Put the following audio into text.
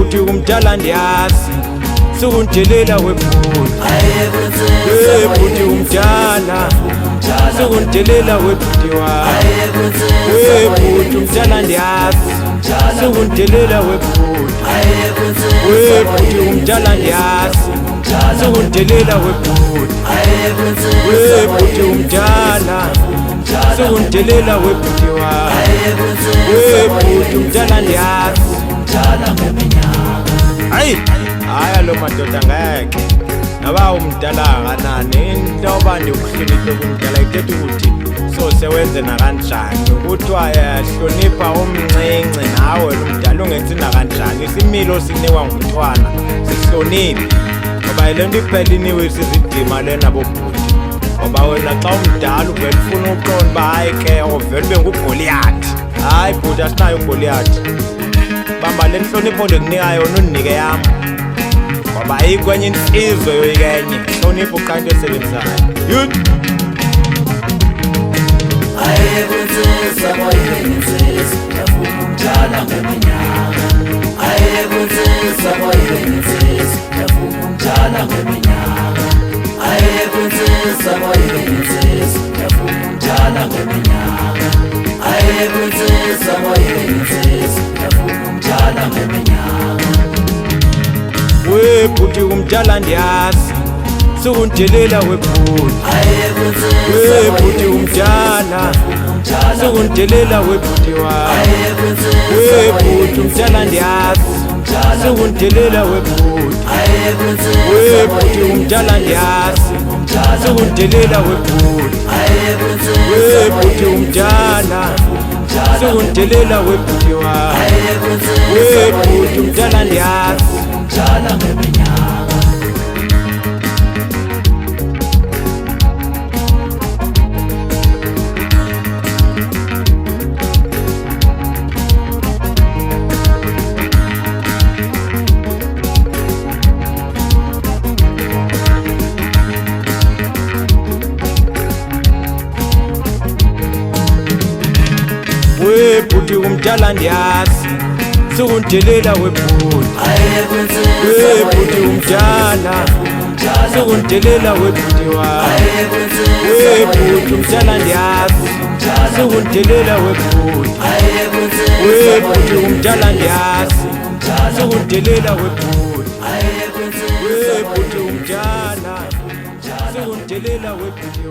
webhuti umdala ndiyazi sukundidelela webhuti webhuti umdala sukundidelela webhuti webhuti umdala ndiyazi sukundidelela webhuti webhuti umdala ndiyazi sukundidelela webhuti webhuti umdala sukundidelela webhuti webhuti umdala ndiyazi hayi lo madoda ngeke naba umdala kanani into oba ndikuhloniphe kumdala ithetha ukuthi sose wenze nakanjani kuthiwa hlonipha umncinci nawe lo mdala ungenzi nakanjani isimilo sinikwa ngumntwana sihloniphe ngoba le nto ipheliniwe sizidima lena bobhuti ngoba wena xa umdala uvele ufuna uqonda uba hayi ke uvele ube ngugoliyathi hayi bhuti asinayo ugoliyathi bamba le nhlonipho ndikunika yona undinike yam ngoba ayikwenye insizwe yoyikenye hlonipho xa into esebenzayo webhuti umdala ndiyazi sukundidelela webhuti webhuti umdala sukundidelela webhuti webhuti umdala ndiyazi sukundidelela webhuti webhuti umdala ndiyazi sukundidelela webhuti webhuti umdala sukundidelela webhuti webhuti umdala ndiyazi webhuti umdala ndiyazi sukundidelela webhuti webhuti umdala sukundidelela webhuti webhuti umdala ndiyazi sukundidelela webhuti webhuti umdala ndiyazi sukundidelela webhuti webhuti umdala sukundidelela webhuti